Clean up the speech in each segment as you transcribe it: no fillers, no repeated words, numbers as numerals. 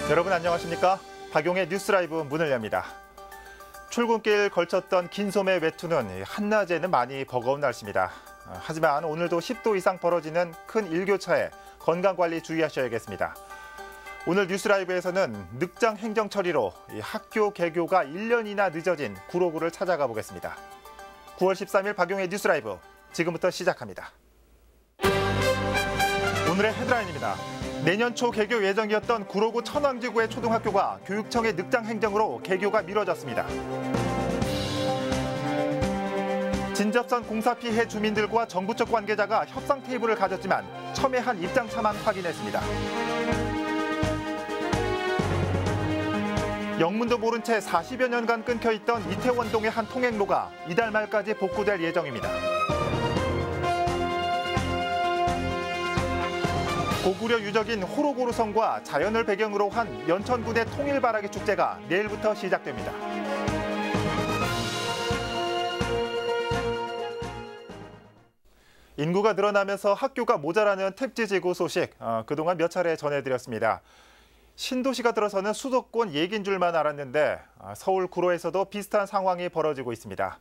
여러분 안녕하십니까? 박용의 뉴스라이브 문을 엽니다. 출근길 걸쳤던 긴 소매 외투는 한낮에는 많이 버거운 날씨입니다. 하지만 오늘도 10도 이상 벌어지는 큰 일교차에 건강관리 주의하셔야겠습니다. 오늘 뉴스라이브에서는 늑장 행정 처리로 학교 개교가 1년이나 늦어진 구로구를 찾아가 보겠습니다. 9월 13일 박용의 뉴스라이브 지금부터 시작합니다. 오늘의 헤드라인입니다. 내년 초 개교 예정이었던 구로구 천왕지구의 초등학교가 교육청의 늑장 행정으로 개교가 미뤄졌습니다. 진접선 공사 피해 주민들과 정부 측 관계자가 협상 테이블을 가졌지만 첨예한 입장차만 확인했습니다. 영문도 모른 채 40여 년간 끊겨있던 이태원동의 한 통행로가 이달 말까지 복구될 예정입니다. 고구려 유적인 호로고루성과 자연을 배경으로 한 연천군의 통일바라기 축제가 내일부터 시작됩니다. 인구가 늘어나면서 학교가 모자라는 택지지구 소식 그동안 몇 차례 전해드렸습니다. 신도시가 들어서는 수도권 얘긴 줄만 알았는데 서울 구로에서도 비슷한 상황이 벌어지고 있습니다.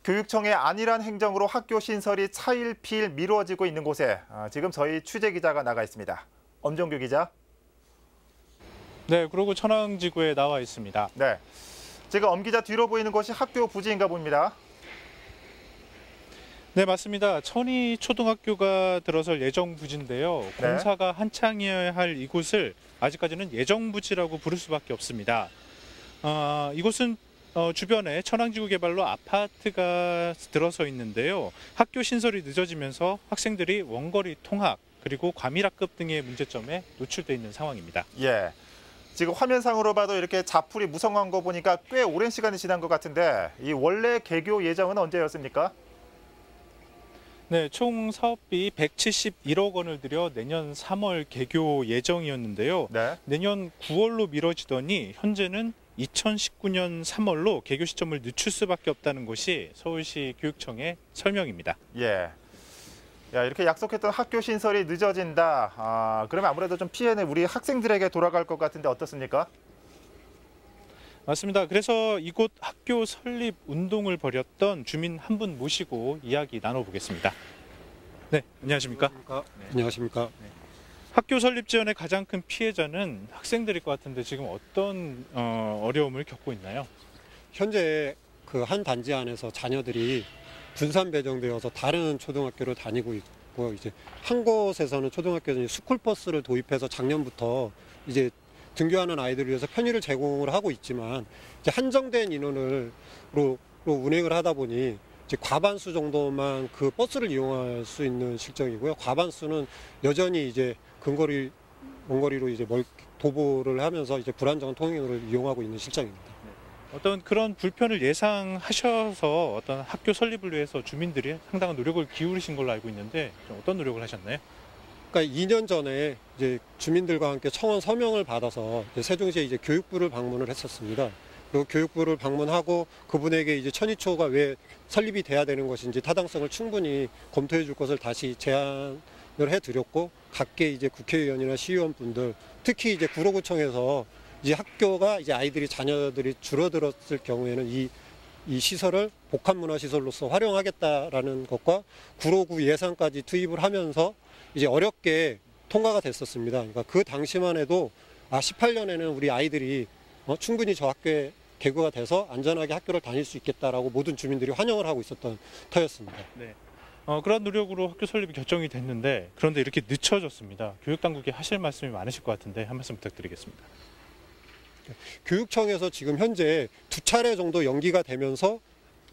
교육청의 안일한 행정으로 학교 신설이 차일피일 미뤄지고 있는 곳에 지금 저희 취재기자가 나가 있습니다. 엄정규 기자. 네, 구로구 천왕지구에 나와 있습니다. 네, 지금 엄 기자 뒤로 보이는 곳이 학교 부지인가 봅니다. 네, 맞습니다. 천이 초등학교가 들어설 예정 부지인데요. 네. 공사가 한창이어야 할 이곳을 아직까지는 예정 부지라고 부를 수밖에 없습니다. 이곳은 주변에 천왕지구 개발로 아파트가 들어서 있는데요. 학교 신설이 늦어지면서 학생들이 원거리 통학 그리고 과밀학급 등의 문제점에 노출돼 있는 상황입니다. 예, 지금 화면상으로 봐도 이렇게 자풀이 무성한 거 보니까 꽤 오랜 시간이 지난 것 같은데 이 원래 개교 예정은 언제였습니까? 네, 총 사업비 171억 원을 들여 내년 3월 개교 예정이었는데요. 네. 내년 9월로 미뤄지더니 현재는 2019년 3월로 개교 시점을 늦출 수밖에 없다는 것이 서울시 교육청의 설명입니다. 예. 야, 이렇게 약속했던 학교 신설이 늦어진다. 그러면 아무래도 좀 피해는 우리 학생들에게 돌아갈 것 같은데 어떻습니까? 맞습니다. 그래서 이곳 학교 설립 운동을 벌였던 주민 한 분 모시고 이야기 나눠보겠습니다. 네, 안녕하십니까? 네. 안녕하십니까? 네. 학교 설립 지원의 가장 큰 피해자는 학생들일 것 같은데 지금 어떤 어려움을 겪고 있나요? 현재 그 한 단지 안에서 자녀들이 분산 배정되어서 다른 초등학교를 다니고 있고 이제 한 곳에서는 초등학교에서 스쿨버스를 도입해서 작년부터 이제 등교하는 아이들을 위해서 편의를 제공을 하고 있지만 이제 한정된 인원으로 운행을 하다 보니 이제 과반수 정도만 그 버스를 이용할 수 있는 실정이고요. 과반수는 여전히 이제 원거리로 이제 도보를 하면서 이제 불안정한 통행을 이용하고 있는 실정입니다. 어떤 그런 불편을 예상하셔서 어떤 학교 설립을 위해서 주민들이 상당한 노력을 기울이신 걸로 알고 있는데 좀 어떤 노력을 하셨나요? 그러니까 2년 전에 이제 주민들과 함께 청원 서명을 받아서 세종시에 이제 교육부를 방문을 했었습니다. 그리고 교육부를 방문하고 그분에게 이제 천이초가 왜 설립이 돼야 되는 것인지 타당성을 충분히 검토해 줄 것을 다시 제안을 해드렸고 각계 이제 국회의원이나 시의원분들 특히 이제 구로구청에서 이제 학교가 이제 자녀들이 줄어들었을 경우에는 이 시설을 복합문화시설로서 활용하겠다라는 것과 구로구 예산까지 투입을 하면서 이제 어렵게 통과가 됐었습니다. 그러니까 그 당시만 해도 18년에는 우리 아이들이 충분히 저 학교에 개교가 돼서 안전하게 학교를 다닐 수 있겠다라고 모든 주민들이 환영을 하고 있었던 터였습니다. 네. 그런 노력으로 학교 설립이 결정이 됐는데 그런데 이렇게 늦춰졌습니다. 교육당국이 하실 말씀이 많으실 것 같은데 한 말씀 부탁드리겠습니다. 교육청에서 지금 현재 2차례 정도 연기가 되면서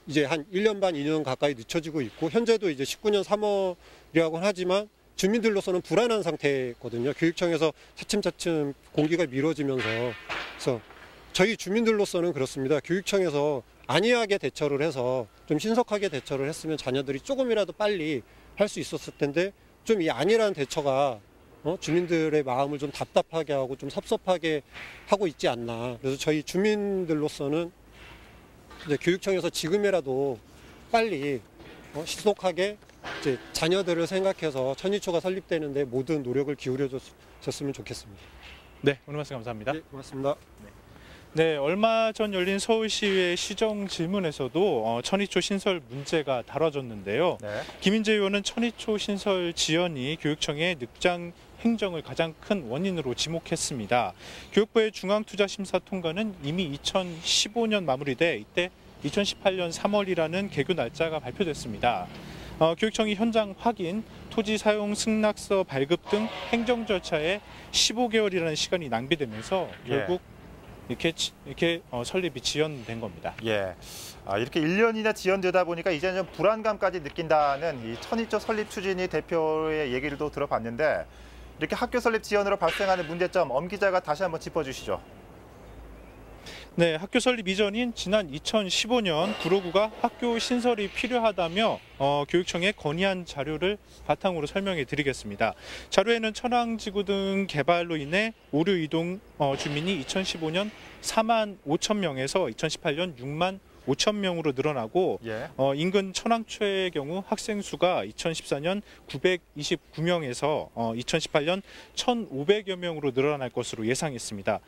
이제 한 1년 반, 2년 가까이 늦춰지고 있고 현재도 이제 19년 3월이라고는 하지만 주민들로서는 불안한 상태거든요. 교육청에서 차츰차츰 공기가 미뤄지면서 그래서 저희 주민들로서는 그렇습니다. 교육청에서 안이하게 대처를 해서 좀 신속하게 대처를 했으면 자녀들이 조금이라도 빨리 할 수 있었을 텐데 좀 이 안일한 대처가 주민들의 마음을 좀 답답하게 하고 좀 섭섭하게 하고 있지 않나. 그래서 저희 주민들로서는 이제 교육청에서 지금이라도 빨리 신속하게 이제 자녀들을 생각해서 천이초가 설립되는데 모든 노력을 기울여줬으면 좋겠습니다. 네, 오늘 말씀 감사합니다. 네, 고맙습니다. 네, 얼마 전 열린 서울시의회 시정 질문에서도 천이초 신설 문제가 다뤄졌는데요. 네. 김인재 의원은 천이초 신설 지연이 교육청의 늑장 행정을 가장 큰 원인으로 지목했습니다. 교육부의 중앙투자심사 통과는 이미 2015년 마무리돼 이때 2018년 3월이라는 개교 날짜가 발표됐습니다. 교육청이 현장 확인, 토지 사용 승낙서 발급 등 행정 절차에 15개월이라는 시간이 낭비되면서 결국 이렇게 설립이 지연된 겁니다. 예. 이렇게 1년이나 지연되다 보니까 이제는 좀 불안감까지 느낀다는 이 천이초 설립 추진위 대표의 얘기를 또 들어봤는데 이렇게 학교 설립 지연으로 발생하는 문제점 엄 기자가 다시 한번 짚어주시죠. 네, 학교 설립 이전인 지난 2015년 구로구가 학교 신설이 필요하다며 교육청에 건의한 자료를 바탕으로 설명해 드리겠습니다. 자료에는 천왕지구 등 개발로 인해 오류 이동 주민이 2015년 4만 5천 명에서 2018년 6만 5천 명으로 늘어나고 예. 인근 천왕초의 경우 학생 수가 2014년 929명에서 2018년 1,500여 명으로 늘어날 것으로 예상했습니다.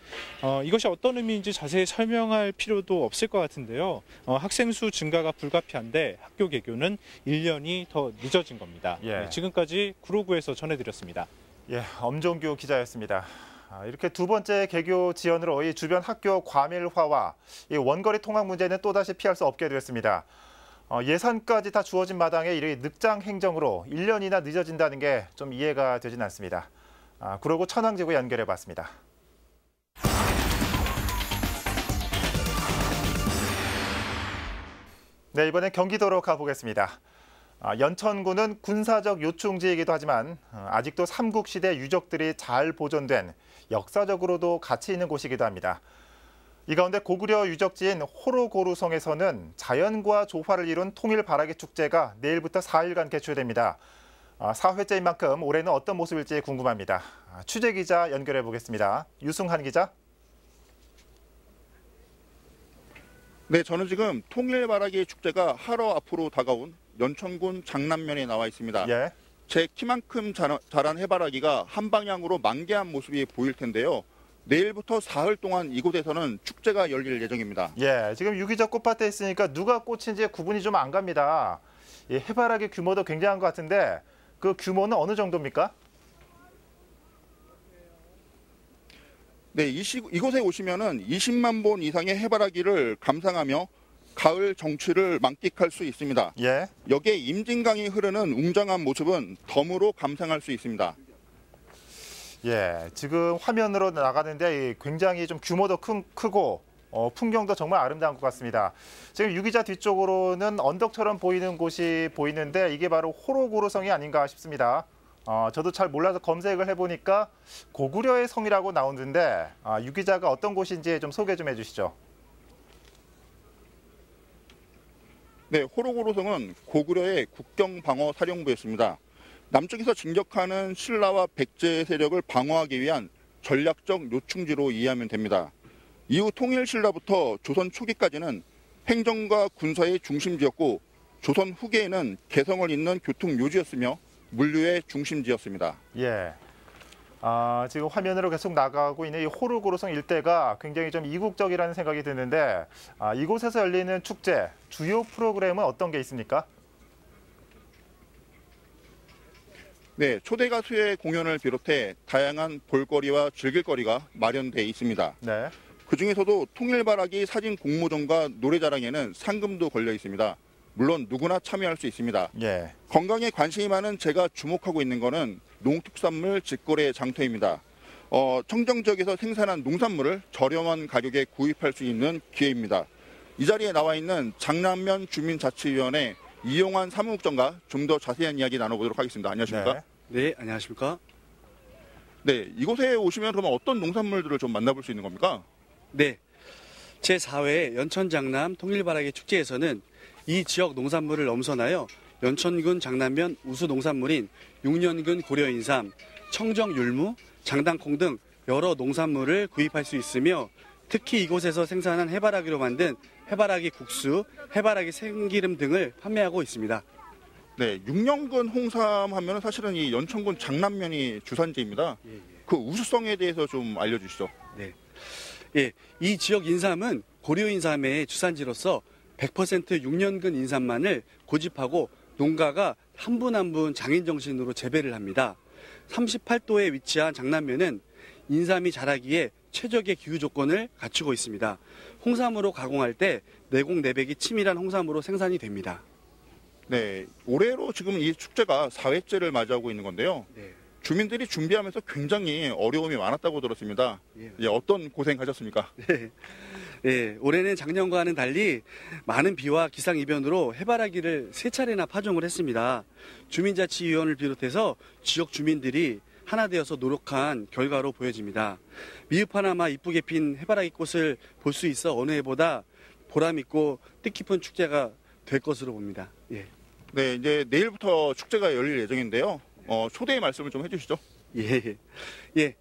이것이 어떤 의미인지 자세히 설명할 필요도 없을 것 같은데요. 학생 수 증가가 불가피한데 학교 개교는 1년이 더 늦어진 겁니다. 예. 네, 지금까지 구로구에서 전해드렸습니다. 예, 엄종규 기자였습니다. 이렇게 두 번째 개교 지연으로 이 주변 학교 과밀화와 이 원거리 통학 문제는 또다시 피할 수 없게 됐습니다. 예산까지 다 주어진 마당에 이 늑장 행정으로 1년이나 늦어진다는 게 좀 이해가 되진 않습니다. 구로구 천왕지구 연결해봤습니다. 네, 이번엔 경기도로 가보겠습니다. 연천군은 군사적 요충지이기도 하지만 아직도 삼국시대 유적들이 잘 보존된 역사적으로도 가치 있는 곳이기도 합니다. 이 가운데 고구려 유적지인 호로고루성에서는 자연과 조화를 이룬 통일바라기 축제가 내일부터 4일간 개최됩니다. 4회째인 만큼 올해는 어떤 모습일지 궁금합니다. 취재기자 연결해 보겠습니다. 유승한 기자. 네, 저는 지금 통일바라기 축제가 하루 앞으로 다가온 연천군 장남면에 나와 있습니다. 예. 제 키만큼 자란 해바라기가 한 방향으로 만개한 모습이 보일 텐데요. 내일부터 사흘 동안 이곳에서는 축제가 열릴 예정입니다. 예, 지금 유기적 꽃밭에 있으니까 누가 꽃인지 구분이 좀 안 갑니다. 이 해바라기 규모도 굉장한 것 같은데 그 규모는 어느 정도입니까? 네, 이곳에 오시면은 20만 본 이상의 해바라기를 감상하며 가을 정취를 만끽할 수 있습니다. 예. 여기에 임진강이 흐르는 웅장한 모습은 덤으로 감상할 수 있습니다. 예, 지금 화면으로 나가는데 굉장히 좀 규모도 크고 풍경도 정말 아름다운 것 같습니다. 지금 유기자 뒤쪽으로는 언덕처럼 보이는 곳이 보이는데 이게 바로 호로고루성이 아닌가 싶습니다. 저도 잘 몰라서 검색을 해보니까 고구려의 성이라고 나오는데 유기자가 어떤 곳인지 좀 소개 좀 해주시죠. 네, 호로고루성은 고구려의 국경방어사령부였습니다. 남쪽에서 진격하는 신라와 백제 세력을 방어하기 위한 전략적 요충지로 이해하면 됩니다. 이후 통일 신라부터 조선 초기까지는 행정과 군사의 중심지였고 조선 후기에는 개성을 잇는 교통요지였으며 물류의 중심지였습니다. 예. 지금 화면으로 계속 나가고 있는 이 호로고루성 일대가 굉장히 좀 이국적이라는 생각이 드는데 이곳에서 열리는 축제, 주요 프로그램은 어떤 게 있습니까? 네, 초대 가수의 공연을 비롯해 다양한 볼거리와 즐길거리가 마련돼 있습니다. 네. 그중에서도 통일바라기 사진 공모전과 노래자랑에는 상금도 걸려 있습니다. 물론 누구나 참여할 수 있습니다. 예. 건강에 관심이 많은 제가 주목하고 있는 것은 농특산물 직거래 장터입니다. 청정 지역에서 생산한 농산물을 저렴한 가격에 구입할 수 있는 기회입니다. 이 자리에 나와 있는 장남면 주민자치위원회 이용환 사무국장과 좀 더 자세한 이야기 나눠보도록 하겠습니다. 안녕하십니까? 네, 안녕하십니까? 네, 이곳에 오시면 그러면 어떤 농산물들을 좀 만나볼 수 있는 겁니까? 네, 제4회 연천장남 통일바라기 축제에서는 이 지역 농산물을 엄선하여 연천군 장남면 우수 농산물인 6년근 고려인삼, 청정율무, 장당콩 등 여러 농산물을 구입할 수 있으며 특히 이곳에서 생산한 해바라기로 만든 해바라기 국수, 해바라기 생기름 등을 판매하고 있습니다. 네, 6년근 홍삼 하면 사실은 이 연천군 장남면이 주산지입니다. 그 우수성에 대해서 좀 알려주시죠. 네. 예, 이 지역 인삼은 고려 인삼의 주산지로서 100% 6년근 인삼만을 고집하고 농가가 한 분 한 분 장인 정신으로 재배를 합니다. 38도에 위치한 장남면은 인삼이 자라기에 최적의 기후 조건을 갖추고 있습니다. 홍삼으로 가공할 때 내공 내백이 치밀한 홍삼으로 생산이 됩니다. 네, 올해로 지금 이 축제가 4회째를 맞이하고 있는 건데요. 네. 주민들이 준비하면서 굉장히 어려움이 많았다고 들었습니다. 예. 어떤 고생하셨습니까? 네. 예, 올해는 작년과는 달리 많은 비와 기상이변으로 해바라기를 3차례나 파종을 했습니다. 주민자치위원을 비롯해서 지역 주민들이 하나 되어서 노력한 결과로 보여집니다. 미흡하나마 이쁘게 핀 해바라기 꽃을 볼 수 있어 어느 해보다 보람있고 뜻깊은 축제가 될 것으로 봅니다. 예. 네, 이제 내일부터 축제가 열릴 예정인데요. 초대의 말씀을 좀 해주시죠. 예. 예.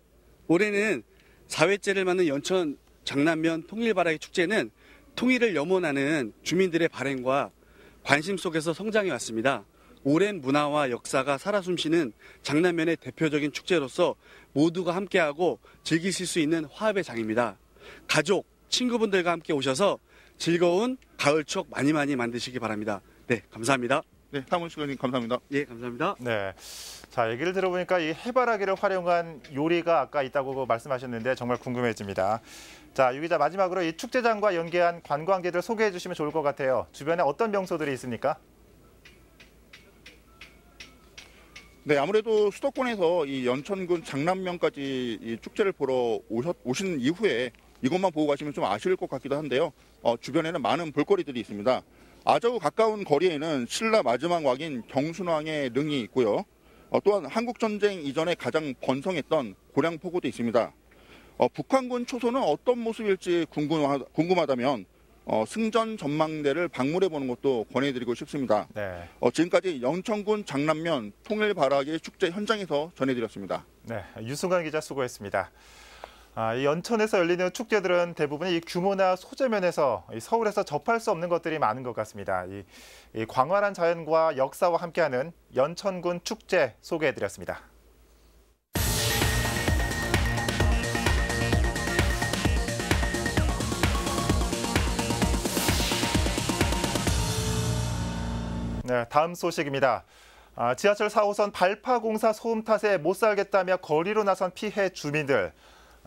올해는 4회째를 맞는 연천 장남면 통일바라기 축제는 통일을 염원하는 주민들의 발행과 관심 속에서 성장해 왔습니다. 오랜 문화와 역사가 살아 숨쉬는 장남면의 대표적인 축제로서 모두가 함께하고 즐기실 수 있는 화합의 장입니다. 가족, 친구분들과 함께 오셔서 즐거운 가을 추억 많이 만드시기 바랍니다. 네, 감사합니다. 네, 사무실장님 감사합니다. 예, 감사합니다. 네. 자, 얘기를 들어보니까 이 해바라기를 활용한 요리가 아까 있다고 말씀하셨는데 정말 궁금해집니다. 자, 유 기자 마지막으로 이 축제장과 연계한 관광지들 소개해 주시면 좋을 것 같아요. 주변에 어떤 명소들이 있습니까? 네, 아무래도 수도권에서 이 연천군 장남면까지 이 축제를 보러 오신 이후에 이것만 보고 가시면 좀 아쉬울 것 같기도 한데요. 주변에는 많은 볼거리들이 있습니다. 아주 가까운 거리에는 신라 마지막 왕인 경순왕의 릉이 있고요. 또한 한국전쟁 이전에 가장 번성했던 고량포구도 있습니다. 북한군 초소는 어떤 모습일지 궁금하다면 승전 전망대를 방문해보는 것도 권해드리고 싶습니다. 네. 지금까지 연천군 장남면 통일바라기 축제 현장에서 전해드렸습니다. 네, 유승관 기자 수고했습니다. 이 연천에서 열리는 축제들은 대부분 이 규모나 소재면에서 서울에서 접할 수 없는 것들이 많은 것 같습니다. 이 광활한 자연과 역사와 함께하는 연천군 축제 소개해드렸습니다. 네, 다음 소식입니다. 지하철 4호선 발파공사 소음 탓에 못 살겠다며 거리로 나선 피해 주민들.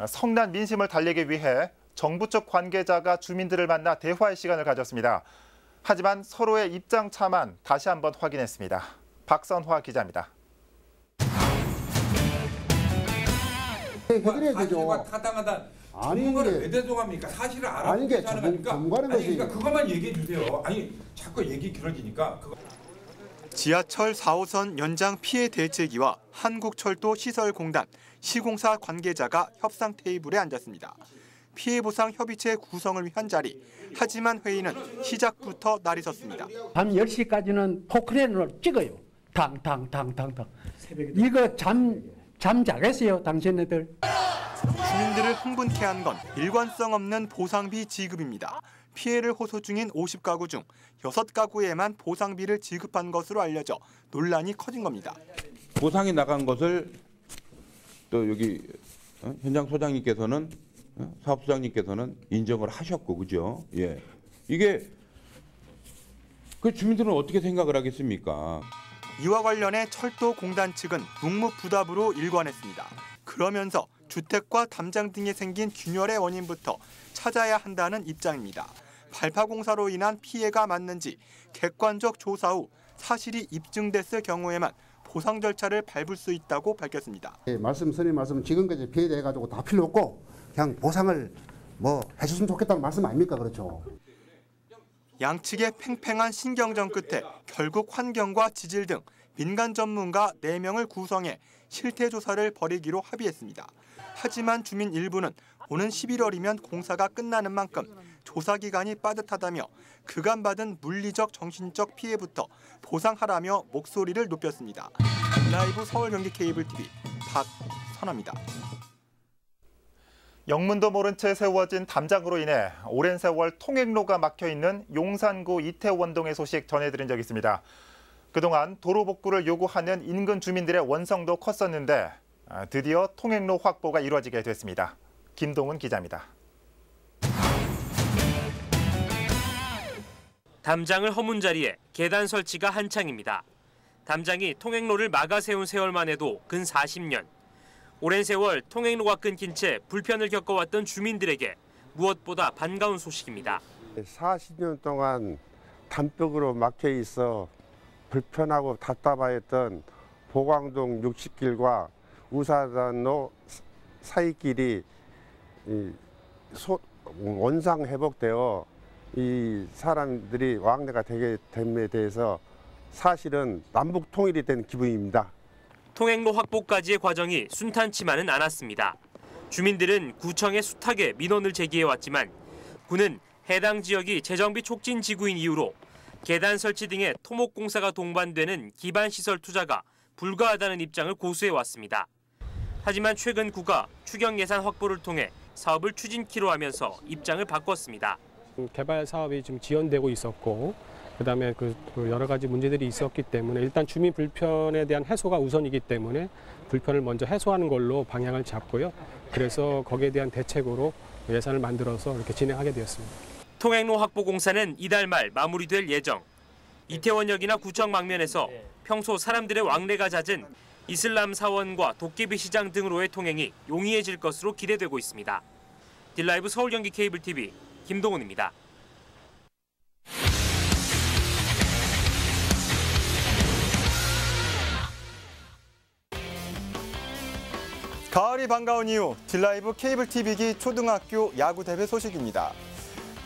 성난 민심을 달래기 위해 정부 측 관계자가 주민들을 만나 대화의 시간을 가졌습니다. 하지만 서로의 입장 차만 다시 한번 확인했습니다. 박선화 기자입니다. 해결해야 되죠. 타당하다. 아니, 전문가를 이게- 왜 대동합니까? 사실을 아니, 이게 알아보고 하는 거니까. 전문가는 아니 것이- 그러니까 그것만 얘기해 주세요. 아니 자꾸 얘기 길어지니까. 지하철 4호선 연장 피해 대책위와 한국철도 시설공단, 시공사 관계자가 협상 테이블에 앉았습니다. 피해 보상 협의체 구성을 위한 자리. 하지만 회의는 시작부터 날이 섰습니다. 밤 10시까지는 포크레인으로 찍어요. 탕탕탕탕탕. 이거 잠 자겠어요, 당신네들? 주민들을 흥분케 한 건 일관성 없는 보상비 지급입니다. 피해를 호소 중인 50가구 중 6가구에만 보상비를 지급한 것으로 알려져 논란이 커진 겁니다. 보상이 나간 것을 또 여기 현장 소장님께서는 사업소장님께서는 인정을 하셨고, 그죠? 예, 이게 그 주민들은 어떻게 생각을 하겠습니까? 이와 관련해 철도공단 측은 묵묵부답으로 일관했습니다. 그러면서 주택과 담장 등에 생긴 균열의 원인부터 찾아야 한다는 입장입니다. 발파공사로 인한 피해가 맞는지 객관적 조사 후 사실이 입증됐을 경우에만 보상 절차를 밟을 수 있다고 밝혔습니다. 선생님 말씀은 지금까지 피해돼가지고 다 필요 없고 그냥 보상을 해줬으면 좋겠다는 말씀 아닙니까? 그렇죠. 양측의 팽팽한 신경전 끝에 결국 환경과 지질 등 민간 전문가 4명을 구성해 실태 조사를 벌이기로 합의했습니다. 하지만 주민 일부는 오는 11월이면 공사가 끝나는 만큼 조사 기간이 빠듯하다며 그간 받은 물리적 정신적 피해부터 보상하라며 목소리를 높였습니다. 라이브 서울 경기 케이블 TV 박선화입니다. 영문도 모른 채 세워진 담장으로 인해 오랜 세월 통행로가 막혀있는 용산구 이태원동의 소식 전해드린 적이 있습니다. 그동안 도로 복구를 요구하는 인근 주민들의 원성도 컸었는데 드디어 통행로 확보가 이루어지게 됐습니다. 김동훈 기자입니다. 담장을 허문 자리에 계단 설치가 한창입니다. 담장이 통행로를 막아 세운 세월만 해도 근 40년. 오랜 세월 통행로가 끊긴 채 불편을 겪어왔던 주민들에게 무엇보다 반가운 소식입니다. 40년 동안 담벽으로 막혀 있어 불편하고 답답하였던 보광동 60길과 우사단로 사이길이 원상 회복되어 이 사람들이 왕래가 되게 됨에 대해서 사실은 남북 통일이 된 기분입니다. 통행로 확보까지의 과정이 순탄치만은 않았습니다. 주민들은 구청에 숱하게 민원을 제기해왔지만 구는 해당 지역이 재정비 촉진 지구인 이유로 계단 설치 등의 토목공사가 동반되는 기반시설 투자가 불가하다는 입장을 고수해왔습니다. 하지만 최근 구가 추경 예산 확보를 통해 사업을 추진키로 하면서 입장을 바꿨습니다. 개발 사업이 좀 지연되고 있었고 그다음에 그 여러 가지 문제들이 있었기 때문에 일단 주민 불편에 대한 해소가 우선이기 때문에 불편을 먼저 해소하는 걸로 방향을 잡고요. 그래서 거기에 대한 대책으로 예산을 만들어서 이렇게 진행하게 되었습니다. 통행로 확보 공사는 이달 말 마무리될 예정. 이태원역이나 구청 망면에서 평소 사람들의 왕래가 잦은 이슬람 사원과 도깨비 시장 등으로의 통행이 용이해질 것으로 기대되고 있습니다. 딜라이브 서울 경기 케이블 TV 김동훈입니다. 가을이 반가운 이유 딜라이브 케이블 TV기 초등학교 야구 대회 소식입니다.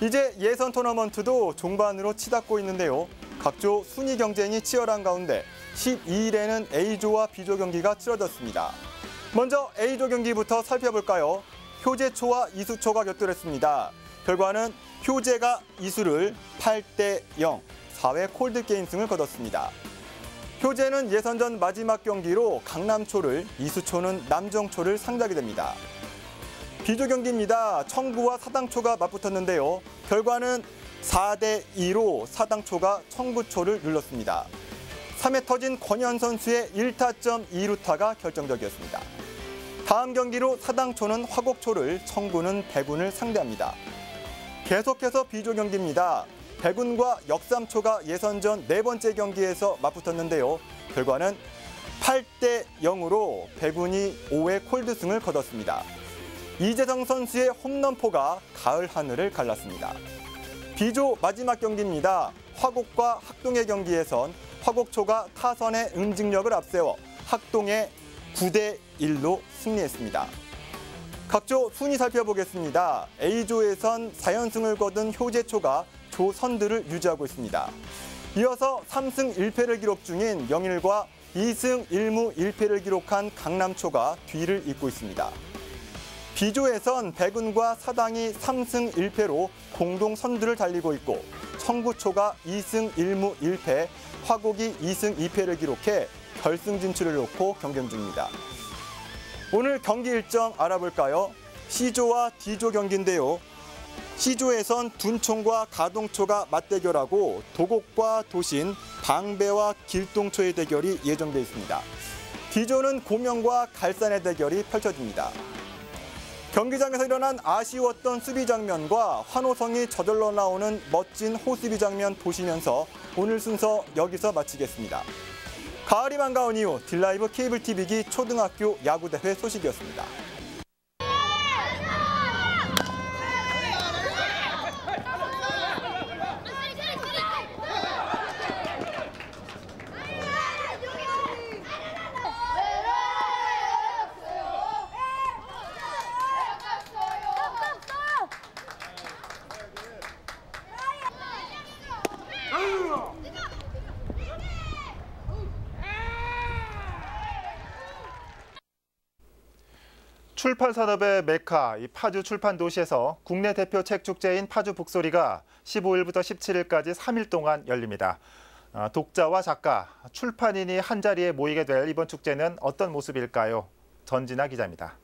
이제 예선 토너먼트도 종반으로 치닫고 있는데요. 각조 순위 경쟁이 치열한 가운데 12일에는 A조와 B조 경기가 치러졌습니다. 먼저 A조 경기부터 살펴볼까요? 효재초와 이수초가 격돌했습니다. 결과는 효재가 이수를 8대0, 4회 콜드게임 승을 거뒀습니다. 효재는 예선전 마지막 경기로 강남초를, 이수초는 남정초를 상대하게 됩니다. B조 경기입니다. 청구와 사당초가 맞붙었는데요. 결과는 4대2로 사당초가 청구초를 눌렀습니다. 3회 터진 권현 선수의 1타점 2루타가 결정적이었습니다. 다음 경기로 사당초는 화곡초를, 청구는 백운을 상대합니다. 계속해서 B조 경기입니다. 백운과 역삼초가 예선전 4번째 경기에서 맞붙었는데요. 결과는 8대0으로 백운이 5회 콜드승을 거뒀습니다. 이재성 선수의 홈런포가 가을 하늘을 갈랐습니다. B조 마지막 경기입니다. 화곡과 학동의 경기에선 화곡초가 타선의 응징력을 앞세워 학동에 9대1로 승리했습니다. 각조 순위 살펴보겠습니다. A조에선 4연승을 거둔 효재초가 조 선두를 유지하고 있습니다. 이어서 3승 1패를 기록 중인 영일과 2승 1무 1패를 기록한 강남초가 뒤를 잇고 있습니다. B조에선 백운과 사당이 3승 1패로 공동 선두를 달리고 있고 청구초가 2승 1무 1패, 화곡이 2승 2패를 기록해 결승 진출을 놓고 경쟁 중입니다. 오늘 경기 일정 알아볼까요? C조와 D조 경기인데요. C조에선 둔총과 가동초가 맞대결하고 도곡과 도신, 방배와 길동초의 대결이 예정돼 있습니다. D조는 고명과 갈산의 대결이 펼쳐집니다. 경기장에서 일어난 아쉬웠던 수비 장면과 환호성이 저절로 나오는 멋진 호수비 장면 보시면서 오늘 순서 여기서 마치겠습니다. 가을이 반가운 이유 딜라이브 케이블 TV기 초등학교 야구대회 소식이었습니다. 출판 산업의 메카, 이 파주 출판 도시에서 국내 대표 책 축제인 파주 북소리가 15일부터 17일까지 3일 동안 열립니다. 독자와 작가, 출판인이 한자리에 모이게 될 이번 축제는 어떤 모습일까요? 전진아 기자입니다.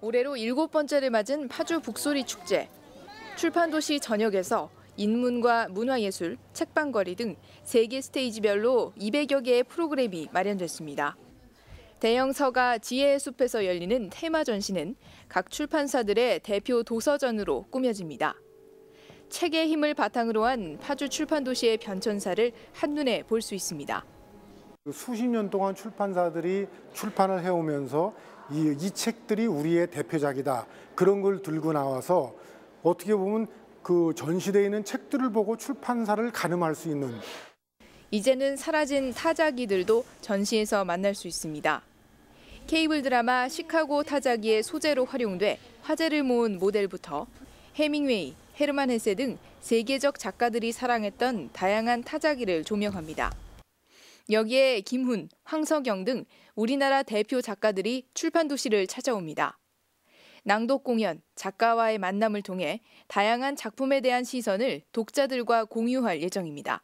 올해로 7번째를 맞은 파주 북소리 축제. 출판도시 전역에서 인문과 문화예술, 책방거리 등 3개 스테이지별로 200여 개의 프로그램이 마련됐습니다. 대형 서가 지혜의 숲에서 열리는 테마 전시는 각 출판사들의 대표 도서전으로 꾸며집니다. 책의 힘을 바탕으로 한 파주 출판도시의 변천사를 한눈에 볼 수 있습니다. 수십 년 동안 출판사들이 출판을 해오면서 이 책들이 우리의 대표작이다. 그런 걸 들고 나와서 어떻게 보면 그 전시되어 있는 책들을 보고 출판사를 가늠할 수 있는. 이제는 사라진 타자기들도 전시에서 만날 수 있습니다. 케이블 드라마 시카고 타자기의 소재로 활용돼 화제를 모은 모델부터 해밍웨이, 헤르만 헤세 등 세계적 작가들이 사랑했던 다양한 타자기를 조명합니다. 여기에 김훈, 황석영 등 우리나라 대표 작가들이 출판도시를 찾아옵니다. 낭독 공연, 작가와의 만남을 통해 다양한 작품에 대한 시선을 독자들과 공유할 예정입니다.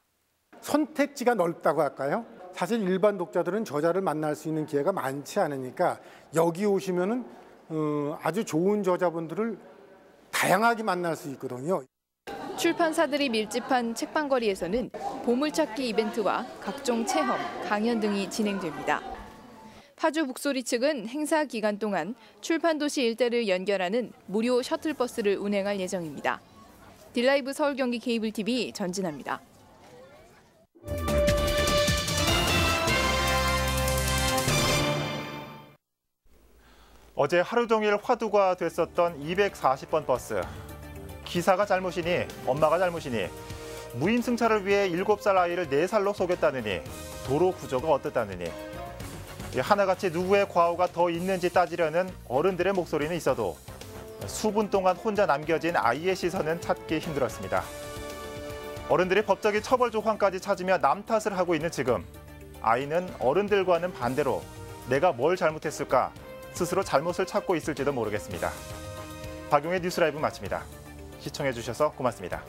선택지가 넓다고 할까요? 사실 일반 독자들은 저자를 만날 수 있는 기회가 많지 않으니까 여기 오시면은 아주 좋은 저자분들을 다양하게 만날 수 있거든요. 출판사들이 밀집한 책방거리에서는 보물찾기 이벤트와 각종 체험, 강연 등이 진행됩니다. 파주 북소리 측은 행사 기간 동안 출판도시 일대를 연결하는 무료 셔틀버스를 운행할 예정입니다. 딜라이브 서울경기 케이블TV 전진합니다. 어제 하루 종일 화두가 됐었던 240번 버스. 기사가 잘못이니 엄마가 잘못이니 무임승차를 위해 7살 아이를 4살로 속였다느니 도로 구조가 어떻다느니 하나같이 누구의 과오가 더 있는지 따지려는 어른들의 목소리는 있어도 수분 동안 혼자 남겨진 아이의 시선은 찾기 힘들었습니다. 어른들이 법적인 처벌 조항까지 찾으며 남 탓을 하고 있는 지금 아이는 어른들과는 반대로 내가 뭘 잘못했을까 스스로 잘못을 찾고 있을지도 모르겠습니다. 박용의 뉴스라이브 마칩니다. 시청해주셔서 고맙습니다.